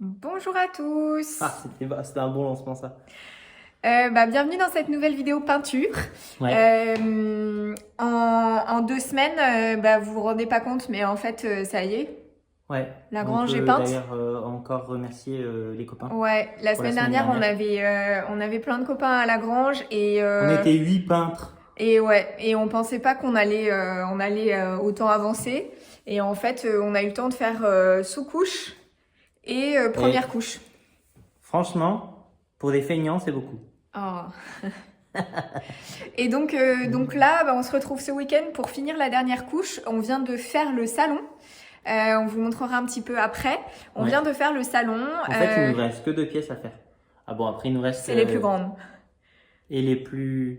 Bonjour à tous. Ah, c'était un bon lancement ça. Bienvenue dans cette nouvelle vidéo peinture. Ouais. En 2 semaines, vous vous rendez pas compte, mais en fait, ça y est, Ouais. la On grange est peut peinte. d'ailleurs encore remercier les copains Ouais, la pour la semaine semaine dernière, dernière. on avait plein de copains à la grange On était 8 peintres. et on pensait pas on allait autant avancer. Et en fait, on a eu le temps de faire sous-couche et Et première couche. franchement, pour des feignants, c'est beaucoup. Oh. Et donc là, on se retrouve ce week-end pour finir la dernière couche. On vient de faire le salon. On vous montrera un petit peu après. On Ouais. vient de faire le salon. En fait, il nous reste que 2 pièces à faire. Ah bon, après, il nous reste. C'est les plus grandes. Et les plus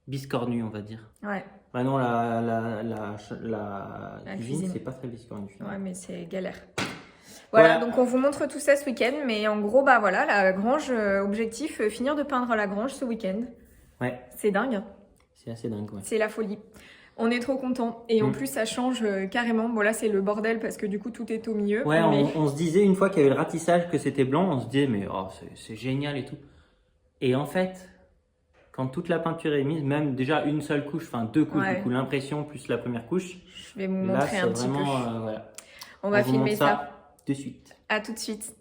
biscornues, on va dire. Ouais. Bah non, la cuisine, c'est pas très biscornu. Ouais, mais c'est galère. Voilà, Voilà. donc on vous montre tout ça ce week-end. Mais en gros, voilà, la grange, objectif, finir de peindre la grange ce week-end. Ouais, C'est dingue. c'est assez dingue, ouais. C'est la folie. On est trop contents. Et en plus, ça change carrément. Bon, là, c'est le bordel parce que du coup, tout est au milieu. Ouais, mais... on se disait une fois qu'il y avait le ratissage que c'était blanc, on se disait mais oh, c'est génial et tout. Et en fait, quand toute la peinture est mise, même déjà une seule couche, enfin 2 couches, Ouais. du coup l'impression plus la première couche, Je vais vous là montrer c'est un petit peu. vraiment voilà. On va vous filmer montre ça. de suite. À tout de suite.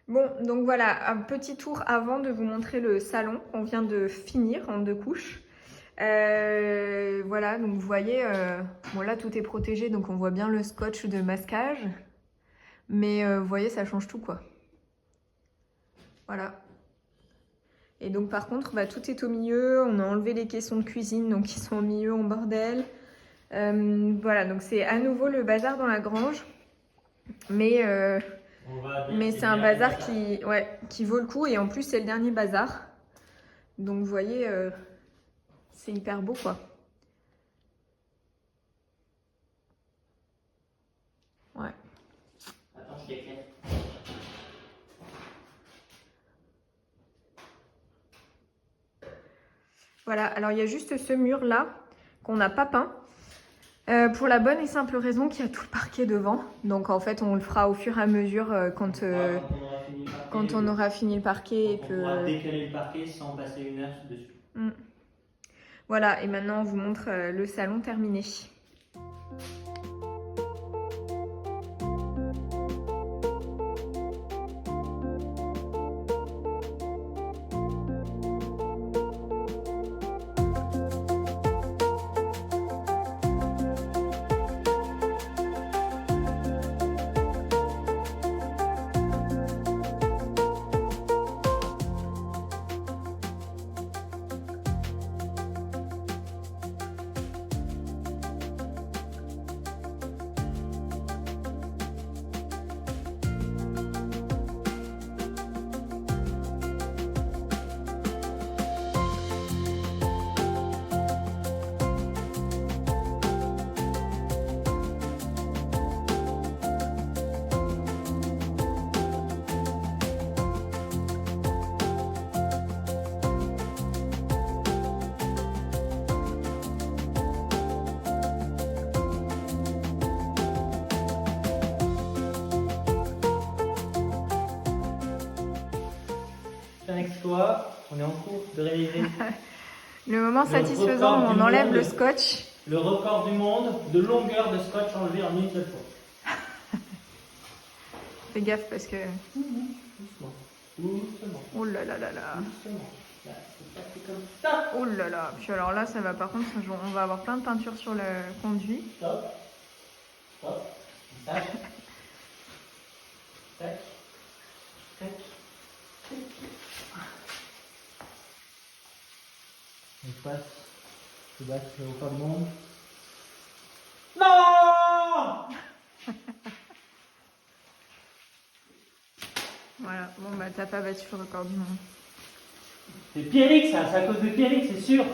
Bon, donc voilà, un petit tour avant de vous montrer le salon qu'on vient de finir en 2 couches. Voilà, donc vous voyez, bon là tout est protégé, donc on voit bien le scotch de masquage. Mais vous voyez, ça change tout quoi. Voilà. Et donc par contre, tout est au milieu. On a enlevé les caissons de cuisine, donc ils sont au milieu en bordel. Voilà, donc c'est à nouveau le bazar dans la grange. Mais c'est un bazar qui vaut le coup. Et en plus, c'est le dernier bazar. Donc vous voyez, c'est hyper beau quoi. Ouais. Attends, je t'éclaire. Voilà, alors il y a juste ce mur là qu'on n'a pas peint. Pour la bonne et simple raison qu'il y a tout le parquet devant. Donc en fait, on le fera au fur et à mesure quand on aura fini le parquet. On pourra décaler le parquet sans passer une heure dessus. Voilà, et maintenant on vous montre le salon terminé. C'est un exploit, on est en cours de réaliser Le moment satisfaisant, on enlève le scotch. le record du monde de longueur de scotch enlevé en une seule fois. Fais gaffe parce que... Doucement. Doucement. Oh là là là là. Doucement. Là, c'est passé comme ça. Oh là là. Puis alors là, ça va par contre, on va avoir plein de peinture sur le conduit. Stop. Stop. Tac. Tac. Tac. Tac. On passe. Je passe au pas de monde. Non! Voilà, bon t'as pas battu le record du monde. C'est Pierrick ça, c'est à cause de Pierrick, c'est sûr.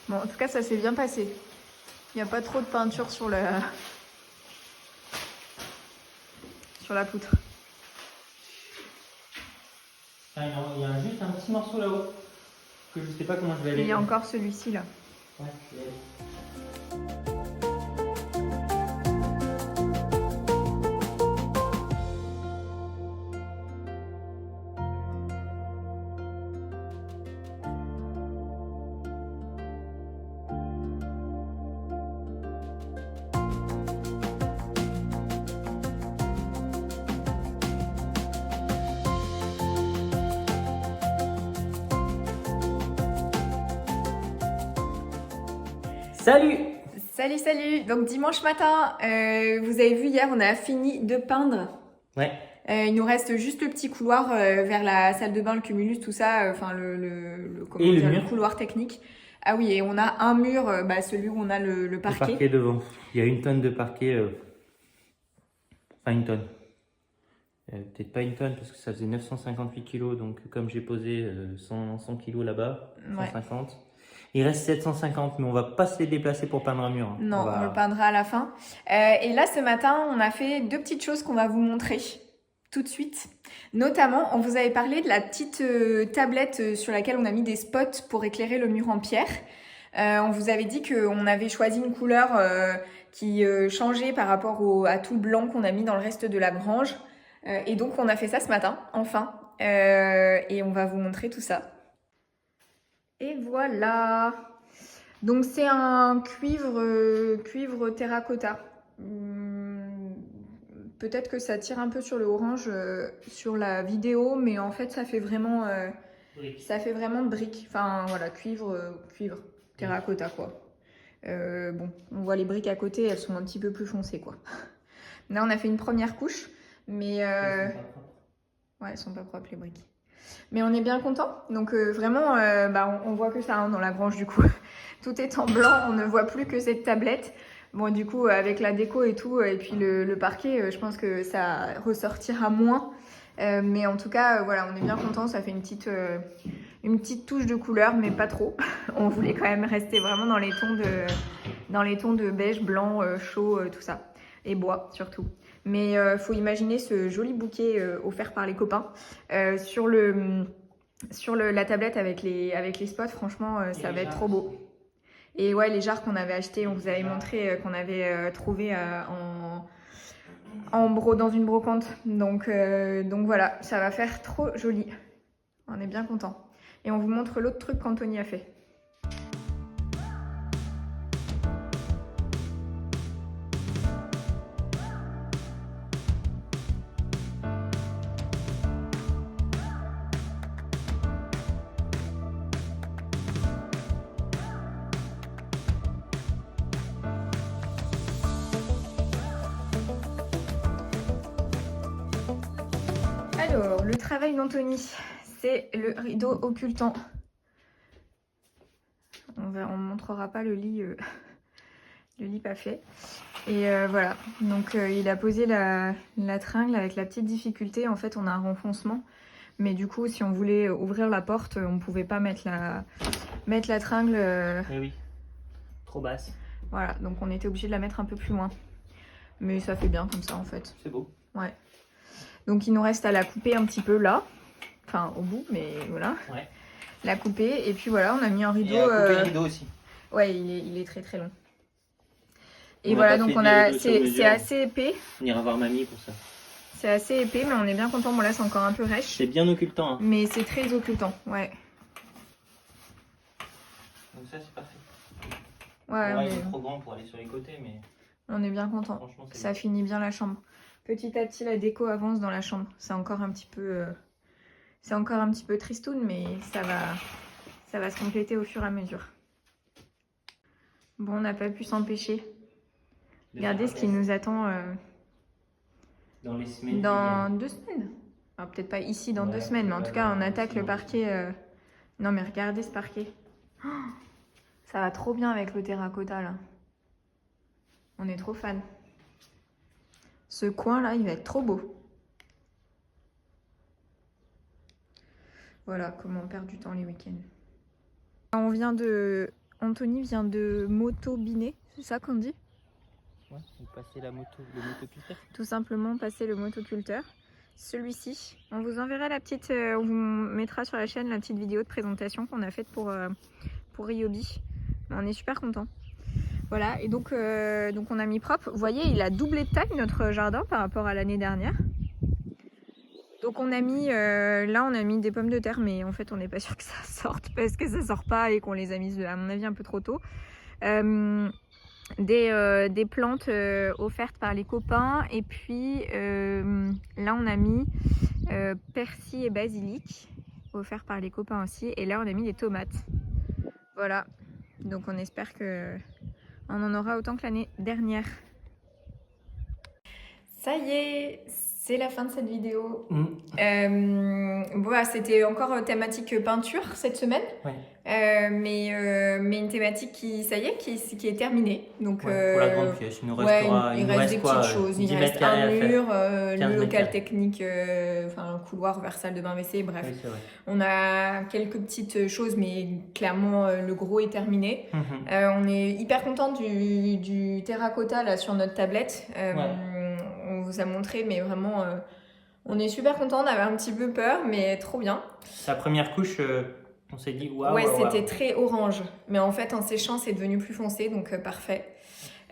Bon, en tout cas, ça s'est bien passé. Il n'y a pas trop de peinture sur la poutre. Ah, il y a juste un petit morceau là-haut que je sais pas comment je vais aller. Il y a encore celui-ci là. Ouais, je vais y aller. Salut! Salut, salut! Donc dimanche matin, vous avez vu hier, on a fini de peindre. Ouais. Il nous reste juste le petit couloir vers la salle de bain, le cumulus, tout ça, enfin comment Et le dire, mur. le couloir technique. Ah oui, et on a un mur, celui où on a le parquet. Le parquet devant. Il y a une tonne de parquet. Enfin, une tonne. Peut-être pas une tonne parce que ça faisait 958 kilos. Donc, comme j'ai posé 100 kilos là-bas, Ouais. 150. Il reste 750, mais on va pas se les déplacer pour peindre un mur. Hein. Non, on le peindra à la fin. Et là, ce matin, on a fait 2 petites choses qu'on va vous montrer tout de suite. Notamment, on vous avait parlé de la petite tablette sur laquelle on a mis des spots pour éclairer le mur en pierre. On vous avait dit qu'on avait choisi une couleur qui changeait par rapport à tout le blanc qu'on a mis dans le reste de la grange. Et donc, on a fait ça ce matin, enfin. Et on va vous montrer tout ça. Et voilà. Donc c'est un cuivre terracotta. Peut-être que ça tire un peu sur le orange sur la vidéo, mais en fait ça fait vraiment brique. Enfin voilà, cuivre terracotta quoi. Bon, on voit les briques à côté, elles sont un petit peu plus foncées quoi. Là on a fait une première couche, mais ouais, elles sont pas propres les briques. Mais on est bien content. Donc vraiment, on voit que ça hein, dans la grange du coup. Tout est en blanc, on ne voit plus que cette tablette. Bon, du coup, avec la déco et tout, et puis le parquet, je pense que ça ressortira moins. Mais en tout cas, voilà, on est bien content. Ça fait une petite touche de couleur, mais pas trop. On voulait quand même rester vraiment dans les tons de beige, blanc, chaud, tout ça. Et bois, surtout. Mais faut imaginer ce joli bouquet offert par les copains sur la tablette avec les spots. Franchement, ça va être trop beau. Et ouais, les jarres qu'on avait achetées, on vous avait montré qu'on avait trouvé dans une brocante. Donc voilà, ça va faire trop joli. On est bien content. Et on vous montre l'autre truc qu'Anthony a fait. Alors, le travail d'Anthony, c'est le rideau occultant. On montrera pas le lit pas fait. Et voilà, donc il a posé la tringle avec la petite difficulté. En fait, on a un renfoncement. Mais du coup, si on voulait ouvrir la porte, on pouvait pas mettre la tringle. Eh oui, trop basse. Voilà, donc on était obligé de la mettre un peu plus loin. Mais ça fait bien comme ça en fait. C'est beau. Ouais. Donc il nous reste à la couper un petit peu là. Enfin au bout, mais voilà. Ouais. La couper. Et puis voilà, on a mis un rideau. Et à couper le rideau aussi. Ouais, il est très très long. Et On voilà, a pas donc fait c'est assez épais. On ira voir mamie pour ça. C'est assez épais, mais on est bien content. Bon là c'est encore un peu rêche. C'est bien occultant. Hein. Mais c'est très occultant, ouais. Donc ça c'est parfait. Ouais, Ouais, il est trop grand pour aller sur les côtés, mais on est bien content. franchement c'est Ça finit bien la chambre. Petit à petit, la déco avance dans la chambre. C'est encore un petit peu tristoun, mais ça va se compléter au fur et à mesure. Bon, on n'a pas pu s'empêcher. Regardez ce qui nous attend dans les semaines. dans 2 semaines. Alors peut-être pas ici dans 2 semaines, mais en tout cas, on attaque le parquet. Non, mais regardez ce parquet. Oh, ça va trop bien avec le terracotta, là. On est trop fan. Ce coin-là, il va être trop beau. Voilà comment on perd du temps les week-ends. On Anthony vient de motobiner, c'est ça qu'on dit? Ouais, on passer le motoculteur. Tout simplement passer le motoculteur. Celui-ci, on vous enverra la petite, on vous mettra sur la chaîne la petite vidéo de présentation qu'on a faite pour Ryobi. On est super content. Voilà, et donc on a mis propre. Vous voyez, il a doublé de taille notre jardin par rapport à l'année dernière. Donc on a mis, là on a mis des pommes de terre, mais en fait on n'est pas sûr que ça sorte parce que ça sort pas et qu'on les a mises à mon avis un peu trop tôt. Des plantes offertes par les copains, et puis là on a mis persil et basilic offerts par les copains aussi, et là on a mis des tomates. Voilà, donc on espère que on en aura autant que l'année dernière. Ça y est, c'est la fin de cette vidéo. Voilà, c'était encore thématique peinture cette semaine. Ouais. Mais une thématique qui, ça y est, qui est terminée. Donc, pour la grande pièce, il nous restera, il reste des petites choses. Il reste un mur, le local technique, enfin un couloir vers salle de bain WC, bref. Oui, c'est vrai. On a quelques petites choses, mais clairement le gros est terminé. On est hyper content du terracotta là sur notre tablette. On vous a montré, mais vraiment, on est super content. On avait un petit peu peur, mais trop bien. Sa première couche, on s'est dit waouh. Ouais, c'était très orange, mais en fait en séchant c'est devenu plus foncé, donc parfait.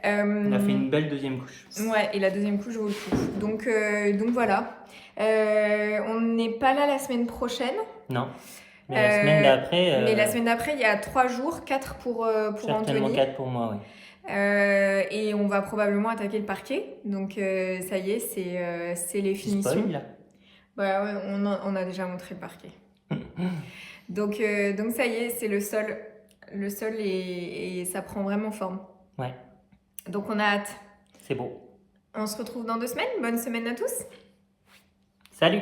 On a fait une belle deuxième couche. Ouais, et la deuxième couche vaut le coup. Donc voilà. On n'est pas là la semaine prochaine. Non. Mais la semaine d'après. Mais la semaine d'après, il y a 3 jours, 4 pour certainement Anthony. 4 pour moi, oui. Et on va probablement attaquer le parquet. Donc ça y est, c'est les finitions. Spoil, là. Ouais, on a déjà montré le parquet. Donc ça y est, c'est le sol. Le sol et ça prend vraiment forme. Ouais. Donc on a hâte. C'est beau. On se retrouve dans 2 semaines. Bonne semaine à tous. Salut!